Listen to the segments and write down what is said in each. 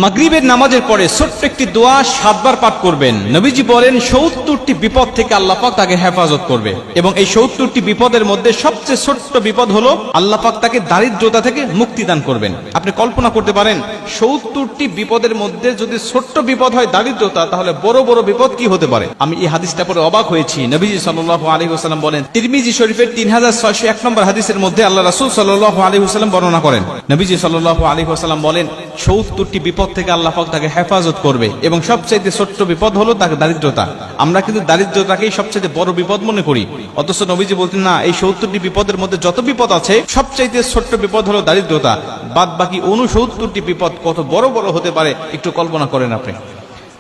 মাগরিবের নামাজের পরে ছোট্ট একটি দোয়া 7 বার পাঠ করবেন। নবীজি বলেন 70টি বিপদ থেকে আল্লাহ পাক তাকে হেফাজত করবে, এবং এই 70টি বিপদের মধ্যে সবচেয়ে ছোট্ট বিপদ হলো আল্লাহ পাক তাকে দারিদ্রতা থেকে মুক্তি দান করবেন। আপনি কল্পনা করতে পারেন 70টি বিপদের মধ্যে যদি ছোট্ট বিপদ হয় দারিদ্রতা, তাহলে বড় বড় বিপদ কি হতে পারে। আমি এই হাদিসটা পড়ে অবাক হয়েছি। নবীজি সাল্লাল্লাহু আলাইহি ওয়াসাল্লাম বলেন, তিরমিজি শরীফের 3601 নম্বর হাদিসের মধ্যে আল্লাহ রাসূল সাল্লাল্লাহু আলাইহি ওয়াসাল্লাম বর্ণনা করেন, নবীজি সাল্লাল্লাহু আলাইহি ওয়াসাল্লাম বলেন 70টি বিপদ থেকে আল্লাহ পাক তাকে হেফাজত করবে, এবং সবচেয়ে ছোট্ট বিপদ হলো তাকে দারিদ্রতা। আমরা কিন্তু দারিদ্রতাকেই সবচেয়ে বড় বিপদ মনে করি, অথচ নবীজি বলতেন না, এই 70টি বিপদের মধ্যে যত বিপদ আছে সবচেয়ে ছোট্ট বিপদ হলো দারিদ্রতা। বাদ বাকি 69টি বিপদ কত বড় বড় হতে পারে একটু কল্পনা করেন আপনি।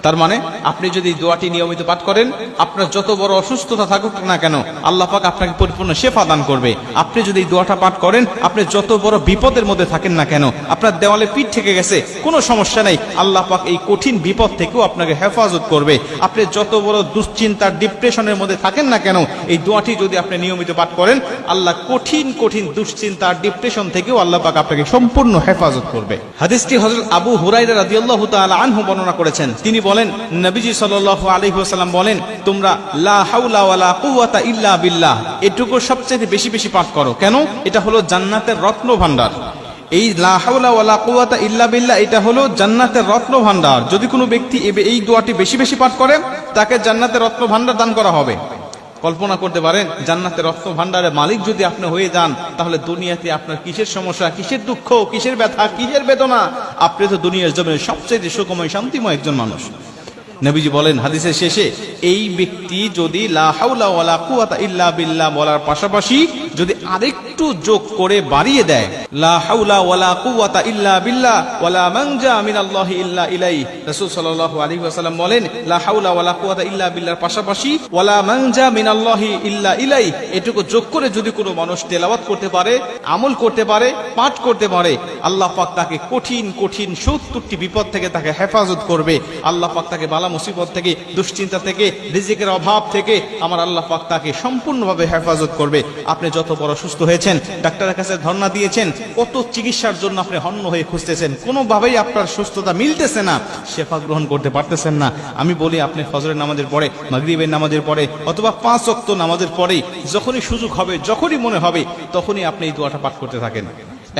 তার মানে আপনি যদি দোয়াটি নিয়মিত পাঠ করেন, আপনার যত বড় অসুস্থতা থাকুক না কেন আল্লাহ পাক আপনাকে পরিপূর্ণ শিফা দান করবে। আপনি যদি এই দোয়াটা পাঠ করেন, আপনি যত বড় বিপদের মধ্যে থাকেন না কেন, আপনার দেওয়ালে পিঠ থেকে গেছে কোনো সমস্যা নেই, আল্লাহ পাক এই কঠিন বিপদ থেকেও আপনাকে হেফাজত করবে। আপনি যত বড় দুশ্চিন্তা ডিপ্রেশনের মধ্যে থাকেন না কেন, এই দোয়াটি যদি আপনি নিয়মিত পাঠ করেন, আল্লাহ কঠিন কঠিন দুশ্চিন্তা ডিপ্রেশন থেকেও আল্লাহ পাক আপনাকে সম্পূর্ণ হেফাজত করবে। হাদিসটি হযরত আবু হুরায়রা রাদিয়াল্লাহু তাআলা আনহু বর্ণনা করেছেন। তিনি বলেন, নবীজি সাল্লাল্লাহু আলাইহি ওয়াসাল্লাম বলেন, তোমরা লা হাওলা ওয়ালা কুওয়াতা ইল্লা বিল্লাহ এটুকু সবচেয়ে বেশি বেশি পাঠ করো। কেন? এটা হলো জান্নাতের রত্ন ভান্ডার। এই লা হাওলা ওয়ালা কুওয়াতা ইল্লা বিল্লাহ এটা হলো জান্নাতের রত্ন ভান্ডার। যদি কোনো ব্যক্তি এই দোয়াটি বেশি বেশি পাঠ করে, তাকে জান্নাতের রত্ন ভান্ডার দান করা হবে। কল্পনা করতে পারেন, জান্নাতের রত্ন ভান্ডারের মালিক যদি আপনি হয়ে যান, তাহলে দুনিয়াতে আপনার কিসের সমস্যা, কিসের দুঃখ, কিসের ব্যথা, কিসের বেদনা? আপনি তো দুনিয়ার জমিনে সবচেয়ে সুখময় শান্তিময় একজন মানুষ। নবীজি বলেন হাদিসের শেষে, এই ব্যক্তি যদি লা হাওলা ওয়ালা কুওয়াতা ইল্লা বিল্লাহ বলার পাশাপাশি যদি আরেকটু যোগ করে বাড়িয়ে দেয়, লা হাওলা ওয়ালা কুওয়াতা ইল্লা বিল্লাহ ওয়ালা মানজা মিনাল্লাহি ইল্লা ইলাইহি, রাসূল সাল্লাল্লাহু আলাইহি ওয়াসাল্লাম বলেন লা হাওলা ওয়ালা কুওয়াতা ইল্লা বিল্লাহর পাশাপাশি ওয়ালা মানজা মিনাল্লাহি ইল্লা ইলাইহি এটুকু যোগ করে যদি কোনো মানুষ তেলাওয়াত করতে পারে, আমল করতে পারে, পাঠ করতে পারে, আল্লাহ পাক তাকে কঠিন কঠিন 70টি বিপদ থেকে তাকে হেফাজত করবে। আল্লাহ পাক তাকে বালা মুসিবত থেকে, দুশ্চিন্তা থেকে, রিজিকের অভাব থেকে আমার আল্লাহ পাক তাকে সম্পূর্ণভাবে হেফাজত করবে। আপনি যত বড় সুস্থ হয়েছেন, ডাক্তারের কাছে ধর্ণা দিয়েছেন, কত চিকিৎসার জন্য আপনি হন্য হয়ে খুঁজতেছেন, কোনোভাবেই আপনার সুস্থতা মিলতেছে না, শেফা গ্রহণ করতে পারতেছেন না। আমি বলি, আপনি ফজরের নামাজের পরে, মাগরিবের নামাজের পরে, অথবা 5 ওয়াক্ত নামাজের পরেই যখনই সুযোগ হবে, যখনই মনে হবে, তখনই আপনি এই দোয়াটা পাঠ করতে থাকেন।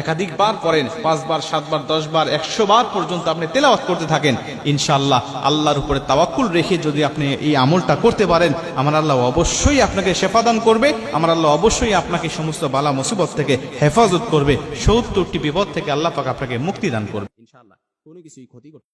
একাধিকবার পড়েন, 5 বার, 7 বার, 10 বার, 100 বার পর্যন্ত আপনি তেলাওয়াত করতে থাকেন। ইনশাআল্লাহ আল্লাহর উপরে তাওয়াক্কুল রেখে যদি আপনি এই আমলটা করতে পারেন, আমার আল্লাহ অবশ্যই আপনাকে শেফা দান করবে। আমার আল্লাহ অবশ্যই আপনাকে সমস্ত বালা মুসিবত থেকে হেফাজত করবে। 70টি বিপদ থেকে আল্লাহ পাক আপনাকে মুক্তি দান করবে। ইনশাআল্লাহ কোনো কিছুই ক্ষতি করবে